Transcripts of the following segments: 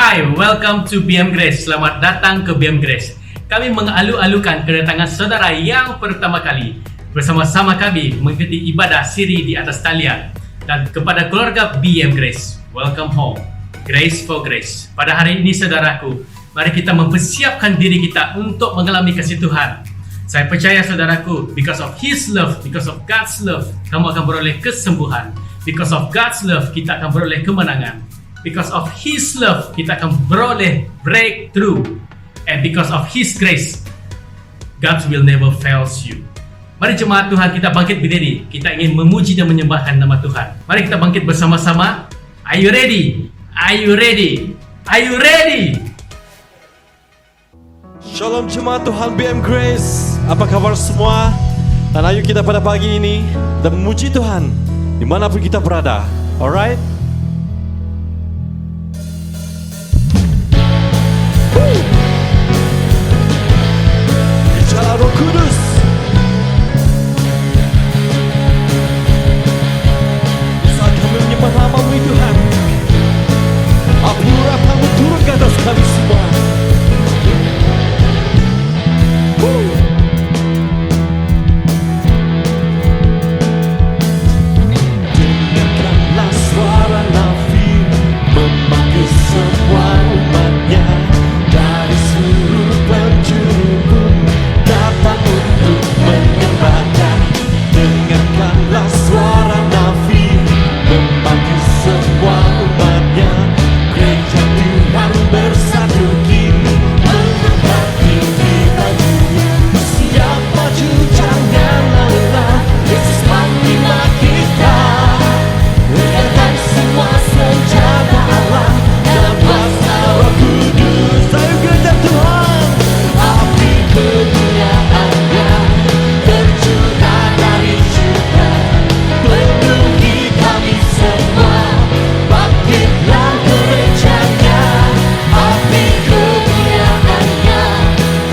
Hai, welcome to BM Grace. Selamat datang ke BM Grace. Kami mengalu-alukan kedatangan saudara yang pertama kali. Bersama-sama kami mengikuti ibadah siri di atas talian. Dan kepada keluarga BM Grace, welcome home. Grace for Grace. Pada hari ini saudaraku, mari kita mempersiapkan diri kita untuk mengalami kasih Tuhan. Saya percaya saudaraku, because of His love, because of God's love, kamu akan beroleh kesembuhan. Because of God's love, kita akan beroleh kemenangan. Because of His love, kita akan beroleh breakthrough. And because of His grace, God will never fails you. Mari jemaat Tuhan, kita bangkit berdiri. Kita ingin memuji dan menyembahkan nama Tuhan. Mari kita bangkit bersama-sama. Are you ready? Are you ready? Are you ready? Shalom jemaat Tuhan BM Grace. Apa kabar semua? Dan ayo kita pada pagi ini dan memuji Tuhan dimanapun kita berada. Alright? Bicara Roh Kudus. Saat kami menyembah nama-Mu Tuhan, api urapan-Mu turun ke atas kami semua. Dengarkanlah suara nabi memanggil semua umatnya dari seluruh penjuru datang untuk menyembahnya. Dengarkanlah suara nabi memanggil semua umatnya. Gereja Tuhan bersatu kini mengembangkan kita dunia. Siap maju jangan lelah, Yesus panglima kita. Regangkan semua senjata Allah dalam kuasa Roh Kudus. Ayo gereja Tuhan. Api kemuliaan-Nya tercurah dari surga, penuhi kami semua. Bangkitlah gereja-Nya. Api kemuliaan-Nya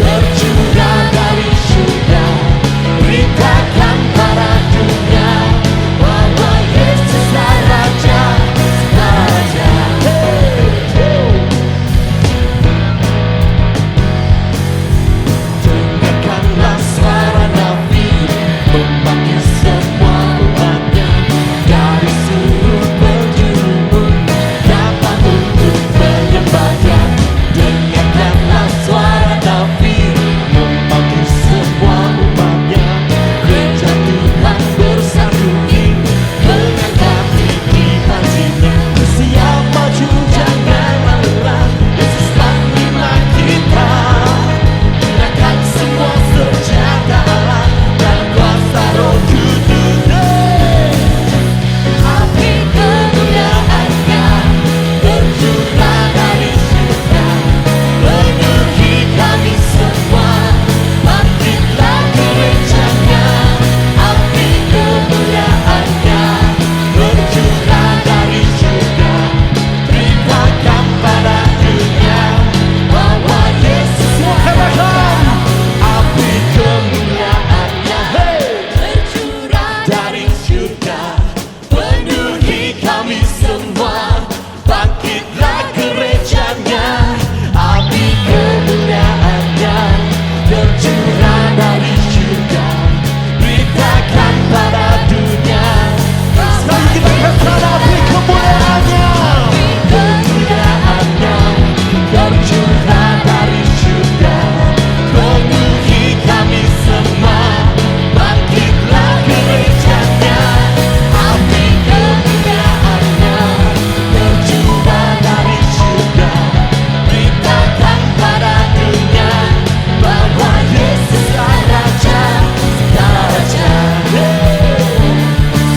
tercurah dari surga, beritakan pada dunia bahwa Yesuslah Raja segala raja. Dengarkanlah suara nabi memanggil semua umatnya dari seluruh penjuru datang untuk menyembahnya. Dengarkanlah suara nabi memanggil semua umatnya. Gereja Tuhan bersatu kini mengangkat tinggi hatinya. Siap maju jangan lelah, Yesus panglima kita. Gunakan semua senjata Allah dalam kuasa Roh Kudus. Api kemuliaan-Nya tercurah dari surga, penuhi kami semua. Bangkitlah gereja-Nya. Api kemuliaan-Nya tercurah dari surga, beritakan pada dunia bahwa Yesuslah Raja. Api kemuliaan-Nya tercurah dari surga, penuhi kami semua. Bangkitlah gereja-Nya. Api kemuliaan-Nya tercurah dari surga, beritakan pada dunia. Sekarang kita katakan api kemuliaan-Nya. Api kemuliaan-Nya tercurah dari surga, penuhi kami semua. Bangkitlah gereja-Nya. Api kemuliaan-Nya tercurah dari surga, beritakan pada dunia bahwa Yesuslah Raja segala raja.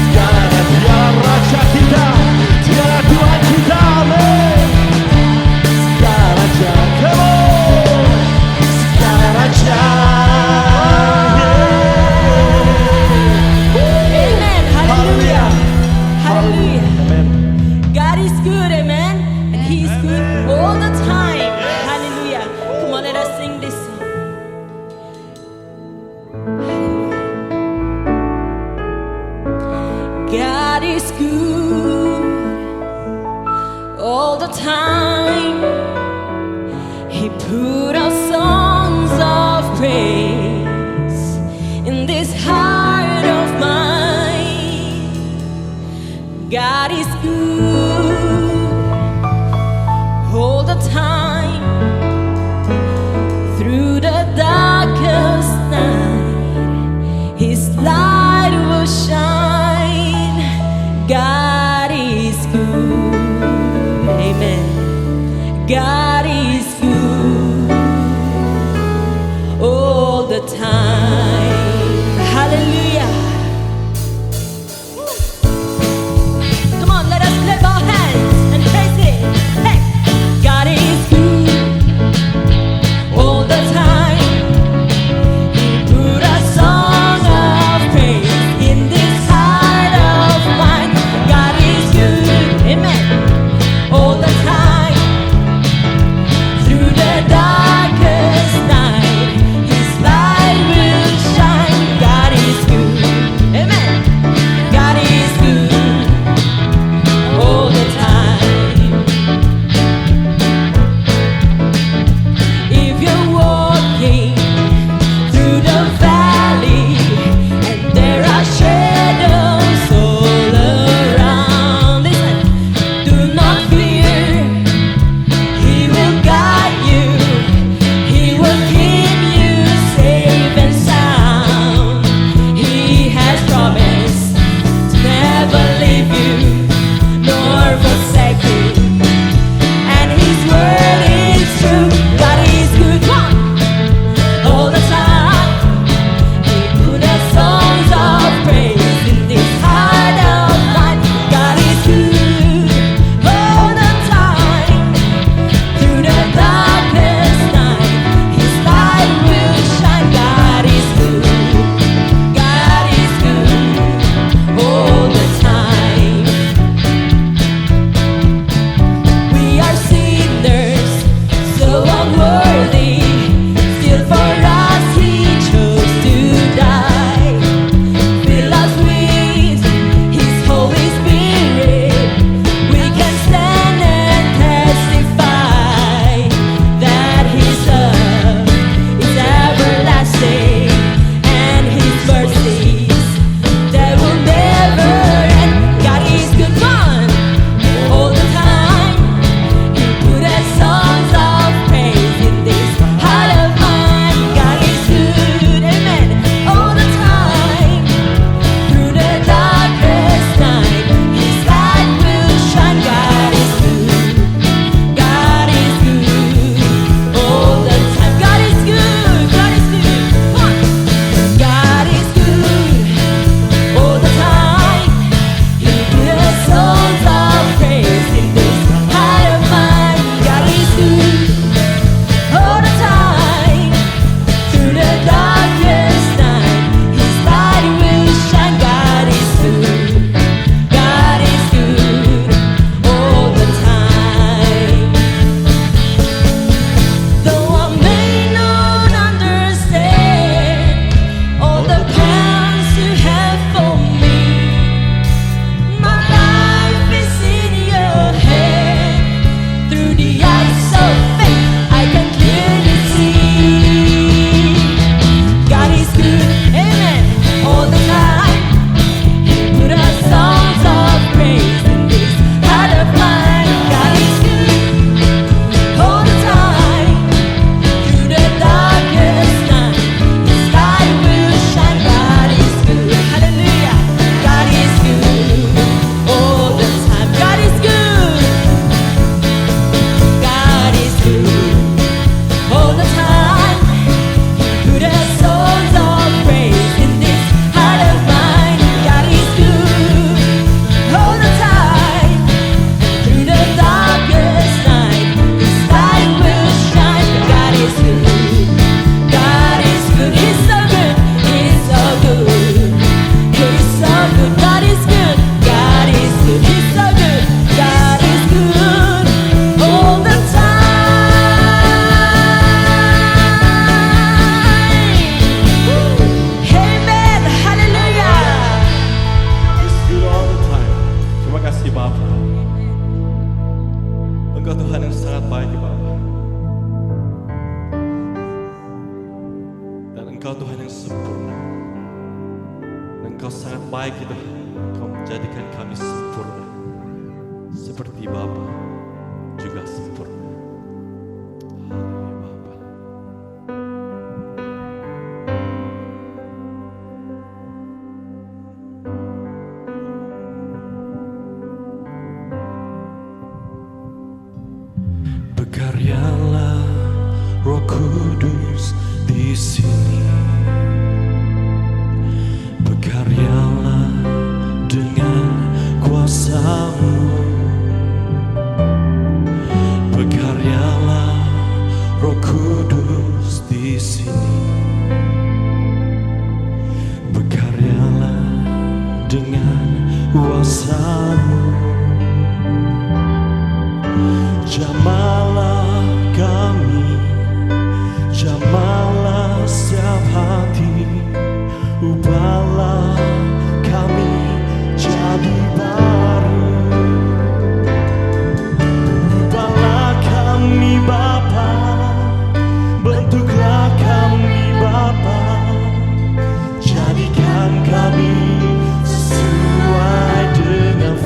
Segala raja kita, segala Tuhan kita, amin. Segala raja, come on. Segala raja. Amen. Hallelujah. Hallelujah. Amen. God is good, amen. And He is good all the time. Hallelujah. Come on, let us sing this song. God is good all the time. put our songs of praise in this heart of mine. God is good all the time. Through the darkest night, His light will shine. God is good. Amen. God is good all the time. Hallelujah. Come on, let us clap our hands and praise Him. Hey, God is good all the time. He put a song of praise Engkau sangat baik ya Tuhan. Engkau menjadikan kami sempurna seperti Bapa juga sempurna. Haleluya Bapa. Berkaryalah Roh Kudus di sini. Berkaryalah dengan kuasa-Mu. Berkaryalah Roh Kudus di sini. Berkaryalah dengan kuasa-Mu. Jamahlah kami, jamahlah setiap hati, ubahlah kami jadi baru. Ubahlah kami Bapa, bentuklah kami Bapa, jadikan kami sesuai dengan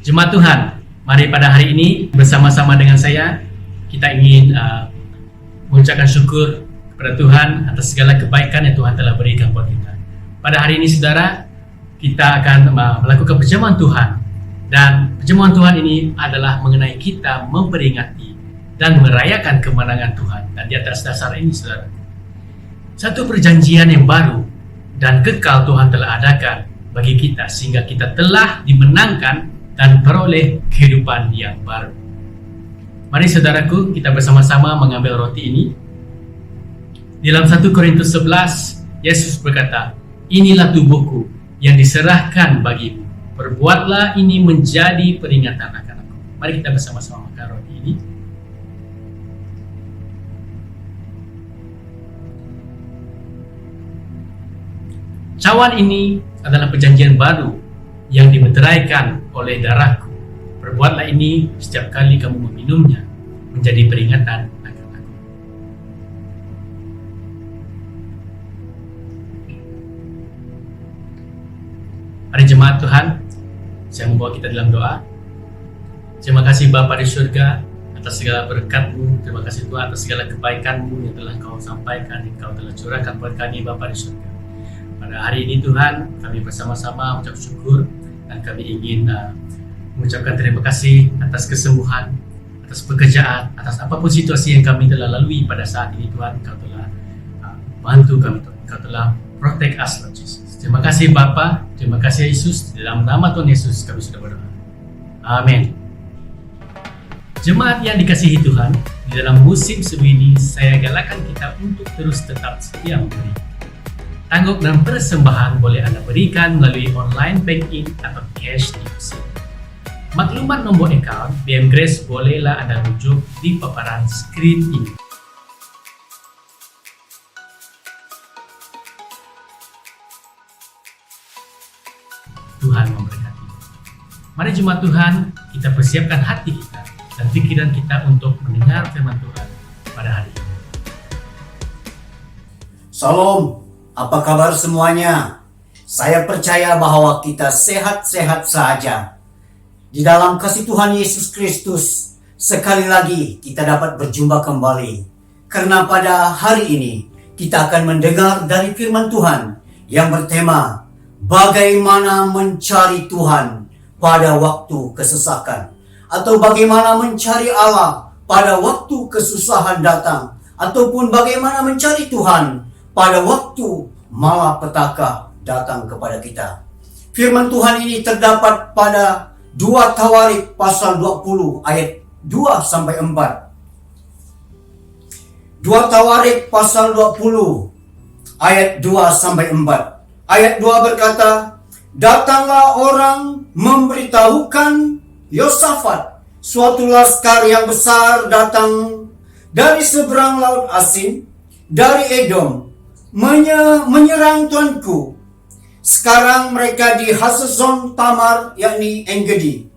Jemaat Tuhan, mari pada hari ini bersama-sama dengan saya kita ingin mengucapkan syukur kepada Tuhan atas segala kebaikan yang Tuhan telah berikan buat kita. Pada hari ini saudara, kita akan melakukan perjamuan Tuhan, dan perjamuan Tuhan ini adalah mengenai kita memperingati dan merayakan kemenangan Tuhan. Dan di atas dasar ini saudara, satu perjanjian yang baru dan kekal Tuhan telah adakan bagi kita, sehingga kita telah dimenangkan dan peroleh kehidupan yang baru. Mari saudaraku, kita bersama-sama mengambil roti ini. Dalam 1 Korintus 11, Yesus berkata, "Inilah tubuhku yang diserahkan bagimu. Perbuatlah ini menjadi peringatan akan aku." Mari kita bersama-sama makan roti ini. Cawan ini adalah perjanjian baru yang dimeteraikan oleh darahku. Perbuatlah ini setiap kali kamu meminumnya menjadi peringatan akan aku. Mari jemaat Tuhan, saya membawa kita dalam doa. Terima kasih Bapa di surga atas segala berkat-Mu. Terima kasih Tuhan atas segala kebaikan-Mu yang telah Kau sampaikan, yang Kau telah curahkan buat kami Bapa di surga. Pada hari ini Tuhan, kami bersama-sama mengucap syukur, dan kami ingin mengucapkan terima kasih atas kesembuhan, atas pekerjaan, atas apapun situasi yang kami telah lalui pada saat ini Tuhan. Kau telah bantu kami Tuhan, Kau telah protect us Lord Jesus. Terima kasih Bapa, terima kasih Yesus. Dalam nama Tuhan Yesus kami sudah berdoa. Amin. Jemaat yang dikasihi Tuhan, di dalam musim seru ini saya galakkan kita untuk terus tetap setia memberi. Tangguk dan persembahan boleh Anda berikan melalui online banking atau cash deposit. Maklumat nombor akaun BM Grace bolehlah Anda rujuk di paparan skrin ini. Tuhan memberkati. Mari jemaat Tuhan, kita persiapkan hati kita dan pikiran kita untuk mendengar firman Tuhan pada hari ini. Salam, apa kabar semuanya? Saya percaya bahwa kita sehat-sehat saja. Di dalam kasih Tuhan Yesus Kristus, sekali lagi kita dapat berjumpa kembali. Karena pada hari ini, kita akan mendengar dari firman Tuhan yang bertema bagaimana mencari Tuhan pada waktu kesesakan, atau bagaimana mencari Allah pada waktu kesusahan datang, ataupun bagaimana mencari Tuhan pada waktu malapetaka datang kepada kita. Firman Tuhan ini terdapat pada 2 Tawarik pasal 20 ayat 2-4. 2 Tawarik pasal 20 ayat 2-4. Ayat 2 berkata, "Datanglah orang memberitahukan Yosafat, suatu laskar yang besar datang dari seberang laut Asin, dari Edom, menyerang tuanku. Sekarang mereka di Hazazon Tamar, yakni En-Gedi."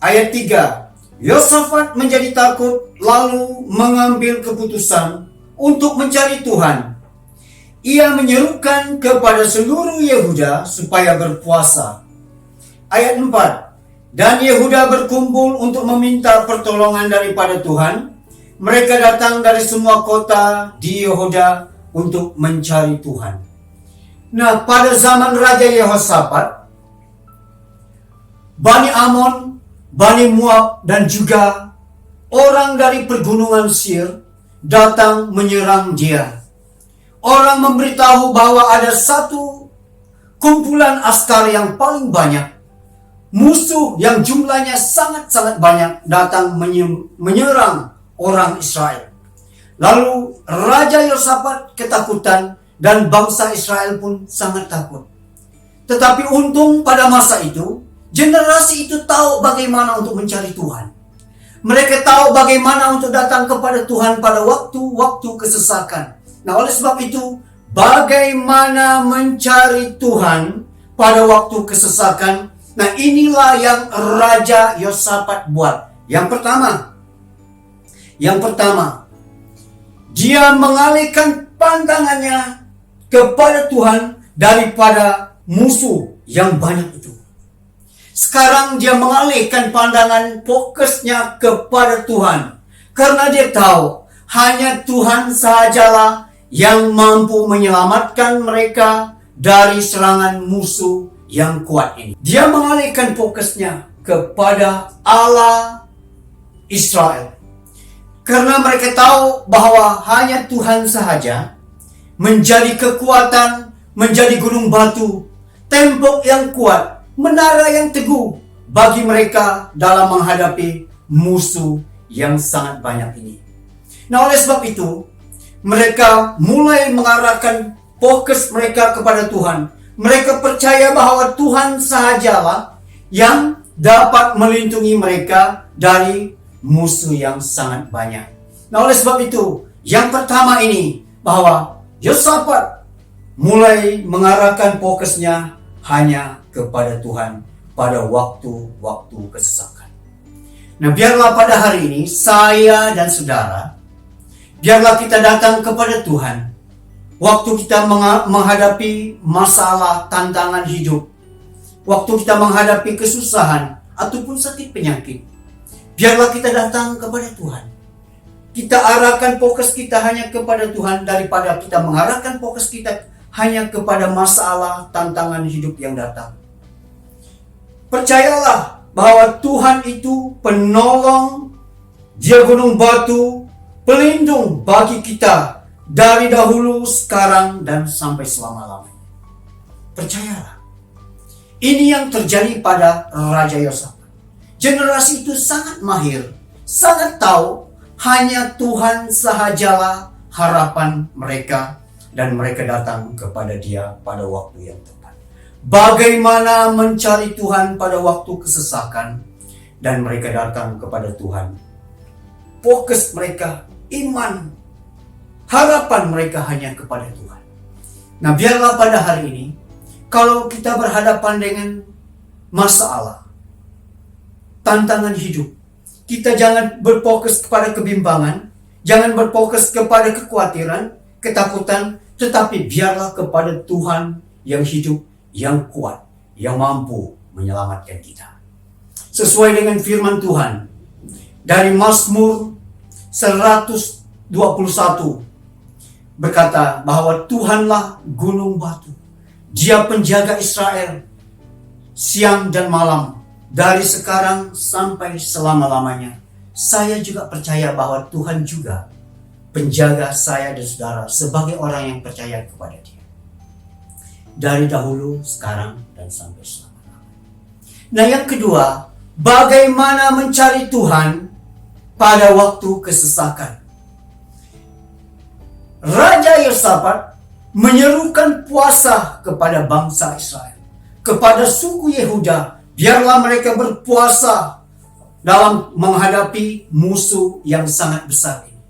Ayat 3, Yosafat menjadi takut lalu mengambil keputusan untuk mencari Tuhan. Ia menyerukan kepada seluruh Yehuda supaya berpuasa. Ayat 4, dan Yehuda berkumpul untuk meminta pertolongan daripada Tuhan. Mereka datang dari semua kota di Yehuda untuk mencari Tuhan. Nah, pada zaman Raja Yehosafat, Bani Amon, Bani Moab, dan juga orang dari pergunungan Seir datang menyerang dia. Orang memberitahu bahwa ada satu kumpulan askar yang paling banyak, musuh yang jumlahnya sangat-sangat banyak, datang menyerang orang Israel. Lalu Raja Yosafat ketakutan dan bangsa Israel pun sangat takut. Tetapi untung pada masa itu, generasi itu tahu bagaimana untuk mencari Tuhan. Mereka tahu bagaimana untuk datang kepada Tuhan pada waktu-waktu kesesakan. Nah, oleh sebab itu, bagaimana mencari Tuhan pada waktu kesesakan? Nah, inilah yang Raja Yosafat buat. Yang pertama, dia mengalihkan pandangannya kepada Tuhan daripada musuh yang banyak itu. Sekarang dia mengalihkan pandangan fokusnya kepada Tuhan. Karena dia tahu hanya Tuhan sajalah yang mampu menyelamatkan mereka dari serangan musuh yang kuat ini. Dia mengalihkan fokusnya kepada Allah Israel. Karena mereka tahu bahwa hanya Tuhan sahaja menjadi kekuatan, menjadi gunung batu, tembok yang kuat, menara yang teguh bagi mereka dalam menghadapi musuh yang sangat banyak ini. Nah, oleh sebab itu, mereka mulai mengarahkan fokus mereka kepada Tuhan. Mereka percaya bahwa Tuhan sahajalah yang dapat melindungi mereka dari musuh yang sangat banyak. Nah, oleh sebab itu, yang pertama ini, bahwa Yosafat mulai mengarahkan fokusnya hanya kepada Tuhan pada waktu-waktu kesesakan. Nah, biarlah pada hari ini, saya dan saudara, biarlah kita datang kepada Tuhan waktu kita menghadapi masalah, tantangan hidup, waktu kita menghadapi kesusahan ataupun sakit penyakit. Biarlah kita datang kepada Tuhan. Kita arahkan fokus kita hanya kepada Tuhan daripada kita mengarahkan fokus kita hanya kepada masalah, tantangan hidup yang datang. Percayalah bahwa Tuhan itu penolong, Dia gunung batu, pelindung bagi kita dari dahulu, sekarang, dan sampai selama-lamanya. Percayalah. Ini yang terjadi pada Raja Yosafat. Generasi itu sangat mahir, sangat tahu hanya Tuhan sahajalah harapan mereka, dan mereka datang kepada Dia pada waktu yang tepat. Bagaimana mencari Tuhan pada waktu kesesakan, dan mereka datang kepada Tuhan. Fokus mereka, iman, harapan mereka hanya kepada Tuhan. Nah, biarlah pada hari ini, kalau kita berhadapan dengan masalah, tantangan hidup, kita jangan berfokus kepada kebimbangan, jangan berfokus kepada kekhawatiran, ketakutan, tetapi biarlah kepada Tuhan yang hidup, yang kuat, yang mampu menyelamatkan kita. Sesuai dengan firman Tuhan dari Mazmur 121 berkata bahwa Tuhanlah gunung batu, Dia penjaga Israel siang dan malam, dari sekarang sampai selama-lamanya. Saya juga percaya bahwa Tuhan juga penjaga saya dan saudara sebagai orang yang percaya kepada Dia. Dari dahulu, sekarang, dan sampai selama-lamanya. Nah, yang kedua, bagaimana mencari Tuhan pada waktu kesesakan. Raja Yosafat menyerukan puasa kepada bangsa Israel, kepada suku Yehuda. Biarlah mereka berpuasa dalam menghadapi musuh yang sangat besar ini.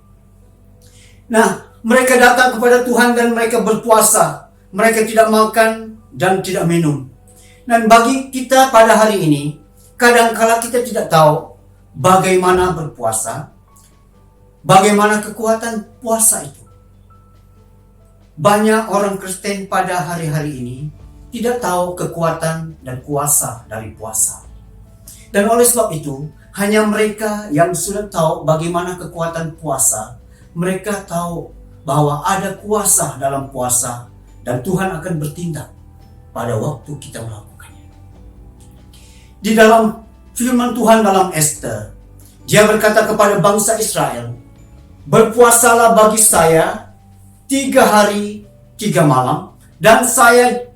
Nah, mereka datang kepada Tuhan dan mereka berpuasa. Mereka tidak makan dan tidak minum. Dan bagi kita pada hari ini, kadangkala kita tidak tahu bagaimana berpuasa, bagaimana kekuatan puasa itu. Banyak orang Kristen pada hari-hari ini tidak tahu kekuatan dan kuasa dari puasa. Dan oleh sebab itu, hanya mereka yang sudah tahu bagaimana kekuatan puasa, mereka tahu bahwa ada kuasa dalam puasa dan Tuhan akan bertindak pada waktu kita melakukannya. Di dalam firman Tuhan dalam Esther, Dia berkata kepada bangsa Israel, berpuasalah bagi saya 3 hari 3 malam, dan saya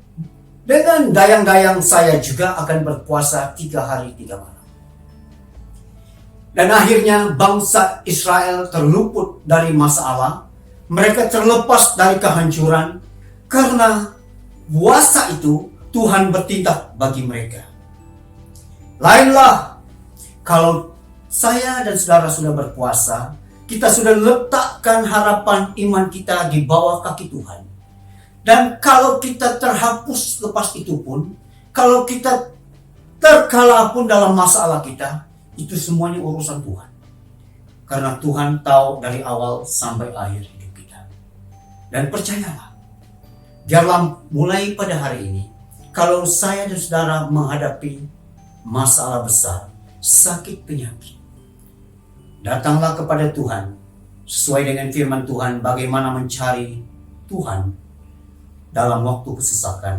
dengan dayang-dayang saya juga akan berpuasa 3 hari 3 malam. Dan akhirnya bangsa Israel terluput dari masalah. Mereka terlepas dari kehancuran karena puasa itu Tuhan bertindak bagi mereka. Lainlah kalau saya dan saudara sudah berpuasa, kita sudah letakkan harapan iman kita di bawah kaki Tuhan. Dan kalau kita terhapus lepas itu pun, kalau kita terkalah pun dalam masalah kita, itu semuanya urusan Tuhan. Karena Tuhan tahu dari awal sampai akhir hidup kita. Dan percayalah, biarlah mulai pada hari ini, kalau saya dan saudara menghadapi masalah besar, sakit penyakit. Datanglah kepada Tuhan sesuai dengan firman Tuhan, bagaimana mencari Tuhan dalam waktu kesesakan.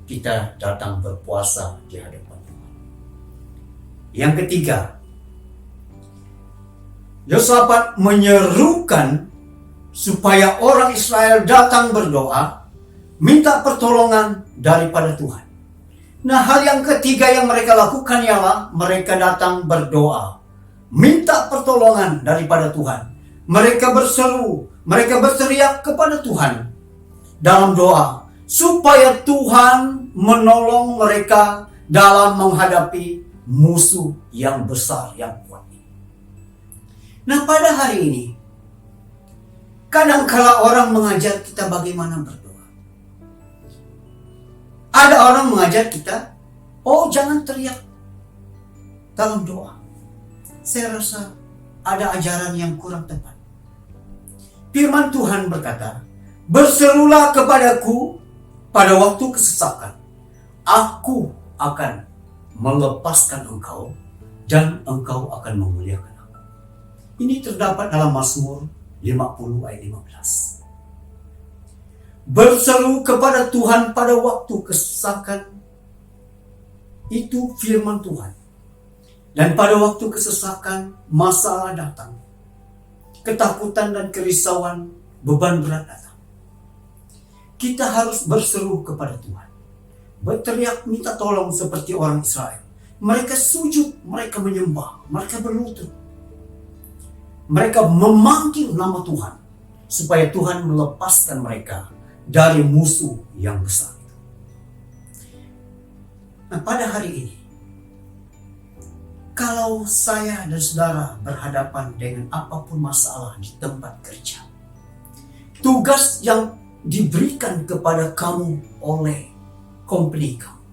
Kita datang berpuasa di hadapan Tuhan. Yang ketiga, Yosafat menyerukan supaya orang Israel datang berdoa, minta pertolongan daripada Tuhan. Nah, hal yang ketiga yang mereka lakukan ialah mereka datang berdoa, minta pertolongan daripada Tuhan. Mereka berseru, mereka berteriak kepada Tuhan dalam doa, supaya Tuhan menolong mereka dalam menghadapi musuh yang besar, yang kuat. Nah, pada hari ini, kadangkala orang mengajar kita bagaimana berdoa. Ada orang mengajar kita, oh jangan teriak dalam doa. Saya rasa ada ajaran yang kurang tepat. Firman Tuhan berkata, berserulah kepadaku pada waktu kesesakan. Aku akan melepaskan engkau dan engkau akan memuliakan aku. Ini terdapat dalam Mazmur 50 ayat 15. Berseru kepada Tuhan pada waktu kesesakan, itu firman Tuhan. Dan pada waktu kesesakan, masalah datang, ketakutan dan kerisauan, beban berat datang. Kita harus berseru kepada Tuhan, berteriak minta tolong seperti orang Israel. Mereka sujud, mereka menyembah, mereka berlutut. Mereka memanggil nama Tuhan supaya Tuhan melepaskan mereka dari musuh yang besar itu. Nah, pada hari ini, kalau saya dan saudara berhadapan dengan apapun masalah di tempat kerja, tugas yang diberikan kepada kamu oleh company kamu,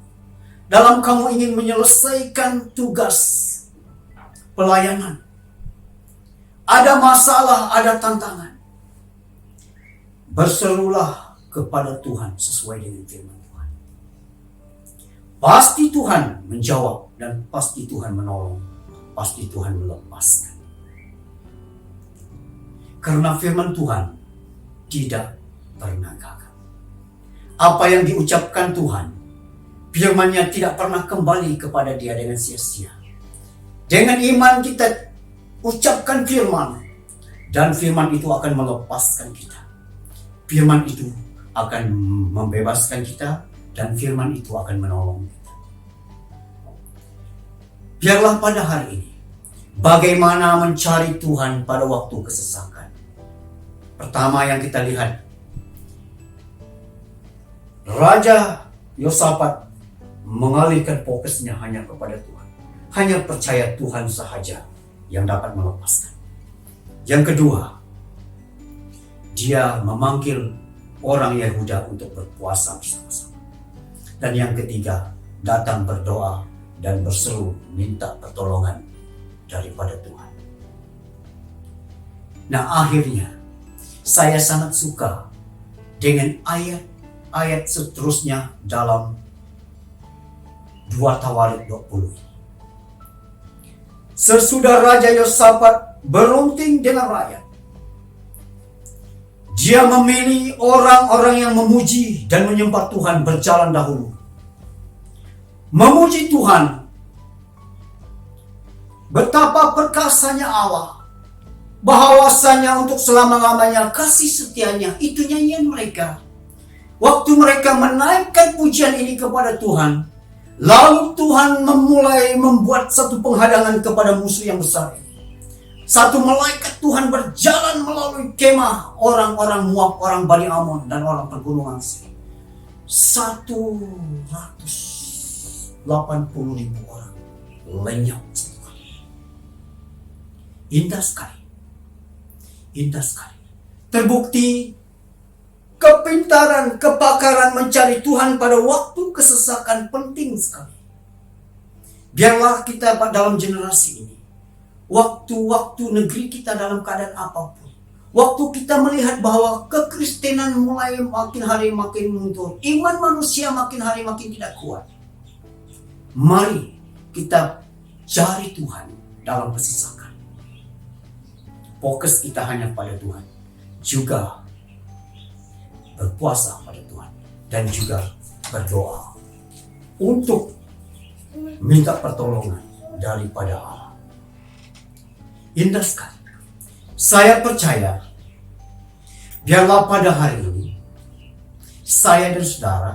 dalam kamu ingin menyelesaikan tugas pelayanan, ada masalah, ada tantangan, berserulah kepada Tuhan sesuai dengan firman Tuhan. Pasti Tuhan menjawab dan pasti Tuhan menolong, pasti Tuhan melepaskan. Karena firman Tuhan tidak pernah gagal. Apa yang diucapkan Tuhan, firman-Nya tidak pernah kembali kepada Dia dengan sia-sia. Dengan iman kita ucapkan firman, dan firman itu akan melepaskan kita. Firman itu akan membebaskan kita, dan firman itu akan menolong kita. Biarlah pada hari ini, bagaimana mencari Tuhan pada waktu kesesakan. Pertama yang kita lihat, Raja Yosafat mengalihkan fokusnya hanya kepada Tuhan. Hanya percaya Tuhan sahaja yang dapat melepaskan. Yang kedua, dia memanggil orang Yehuda untuk berpuasa bersama-sama. Dan yang ketiga, datang berdoa dan berseru minta pertolongan daripada Tuhan. Nah, akhirnya saya sangat suka dengan ayat seterusnya dalam 2 Tawarik 20 ini. Sesudah Raja Yosafat berunding dengan rakyat, dia memilih orang-orang yang memuji dan menyembah Tuhan berjalan dahulu. Memuji Tuhan, betapa perkasanya Allah, bahwasanya untuk selama-lamanya kasih setianya, itu nyanyian mereka. Waktu mereka menaikkan pujian ini kepada Tuhan, lalu Tuhan memulai membuat satu penghadangan kepada musuh yang besar ini. Satu malaikat Tuhan berjalan melalui kemah orang-orang Moab, orang Bani Amon, dan orang pergunungan Seir. 180.000 orang lenyap satu kali. Indah sekali. Indah sekali. Terbukti kepintaran, kepakaran mencari Tuhan pada waktu kesesakan penting sekali. Biarlah kita dalam generasi ini, waktu-waktu negeri kita dalam keadaan apapun, waktu kita melihat bahwa kekristenan mulai makin hari makin mundur, iman manusia makin hari makin tidak kuat, mari kita cari Tuhan dalam kesesakan. Fokus kita hanya pada Tuhan. Juga berpuasa pada Tuhan. Dan juga berdoa untuk minta pertolongan daripada Allah. Indah sekali. Saya percaya, biarlah pada hari ini, saya dan saudara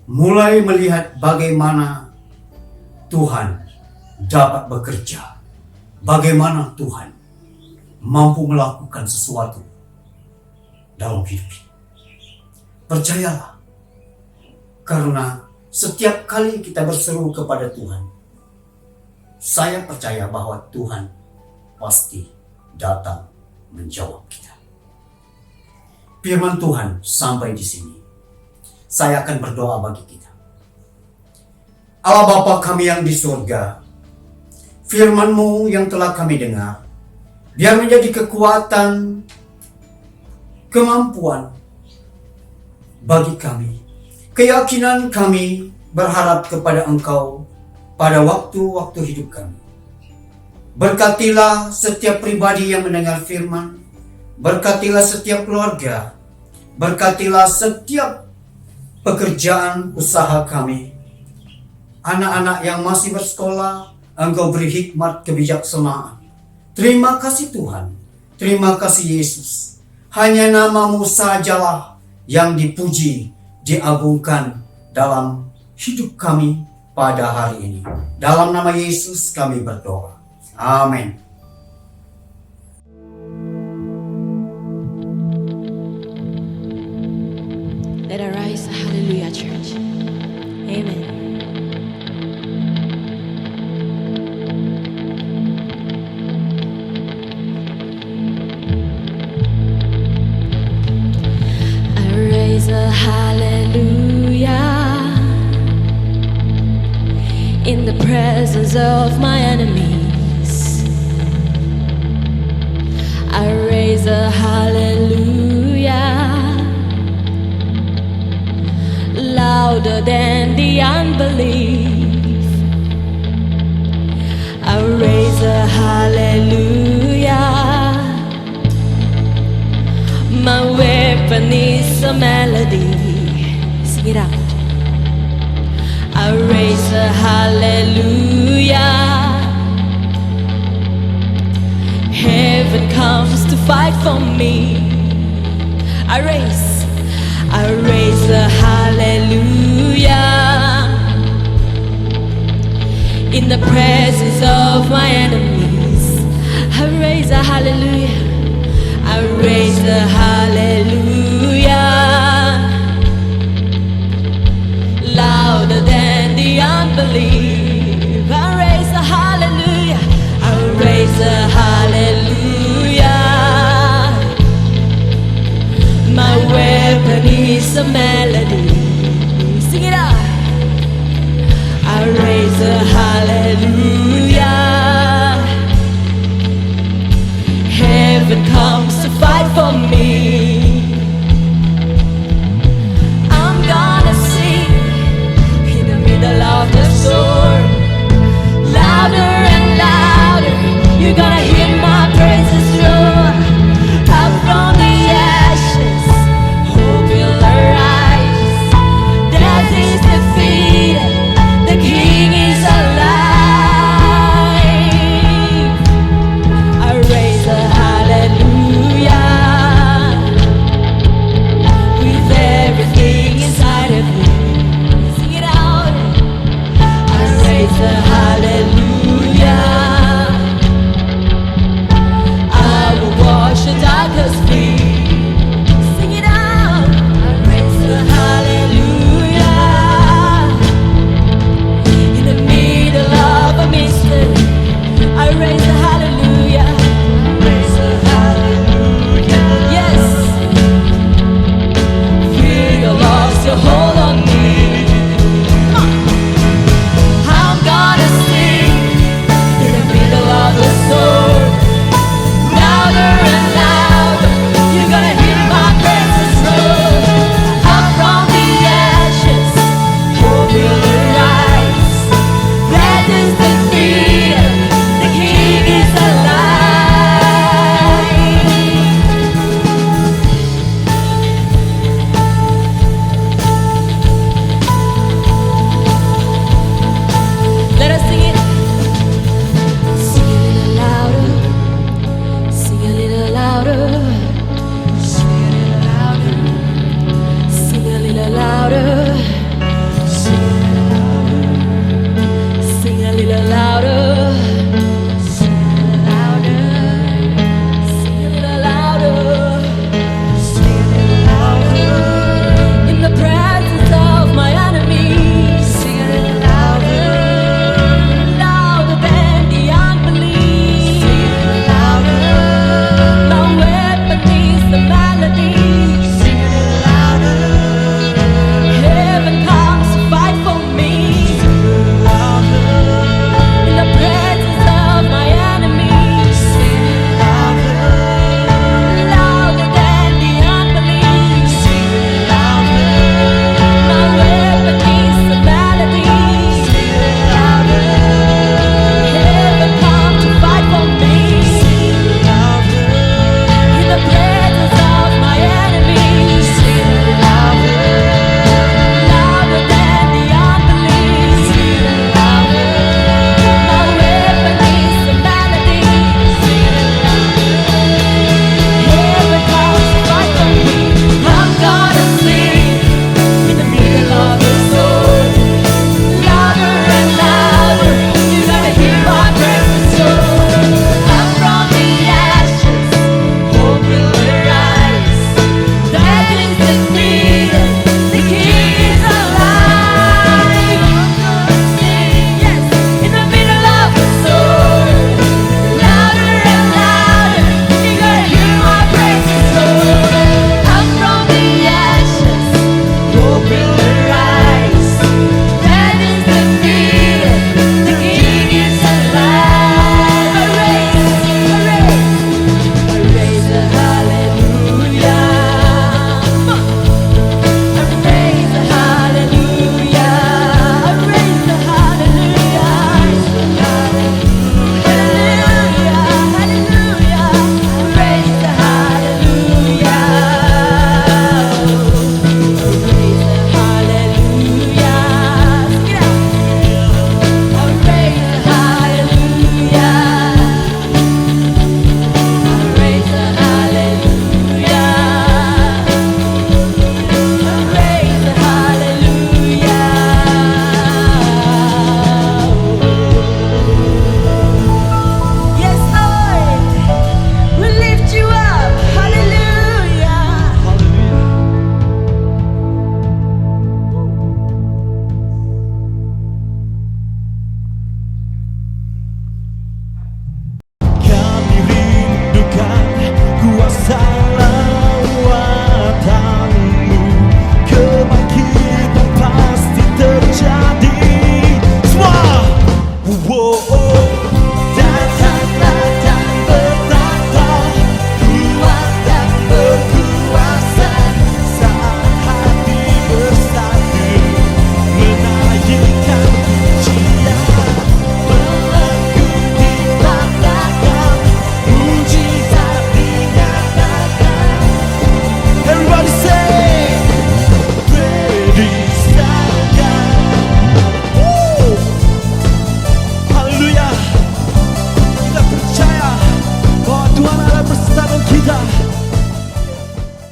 mulai melihat bagaimana Tuhan dapat bekerja, bagaimana Tuhan mampu melakukan sesuatu dalam hidup ini. Percayalah, karena setiap kali kita berseru kepada Tuhan, saya percaya bahwa Tuhan pasti datang menjawab kita. Firman Tuhan sampai di sini. Saya akan berdoa bagi kita. Allah Bapa kami yang di surga, firman-Mu yang telah kami dengar, biar menjadi kekuatan, kemampuan bagi kami. Keyakinan kami berharap kepada Engkau pada waktu-waktu hidup kami. Berkatilah setiap pribadi yang mendengar firman, berkatilah setiap keluarga, berkatilah setiap pekerjaan usaha kami. Anak-anak yang masih bersekolah, Engkau beri hikmat kebijaksanaan. Terima kasih Tuhan, terima kasih Yesus. Hanya nama-Mu sajalah yang dipuji, diagungkan dalam hidup kami pada hari ini. Dalam nama Yesus kami berdoa. Amin. Let us rise, hallelujah, church. Amen. I raise a hallelujah in the presence of my enemies. I raise a hallelujah louder than the unbelief. I raise a hallelujah. My weapon is a melody. Sing it out. I raise a hallelujah. Heaven comes to fight for me. I raise a hallelujah in the presence of my enemies. I raise a hallelujah. I raise a hallelujah louder than the unbelief. I raise a hallelujah. I raise a hallelujah. My weapon is a melody. Sing it out. I raise a hallelujah. Heaven comes to fight for me. I'm gonna sing in the middle of the storm, louder and louder. You're gonna hear my praises roar up from the ashes. Hope will arise. Death is defeated. The King is alive. I raise a hallelujah with everything inside of me. Sing it out. I raise a hallelujah.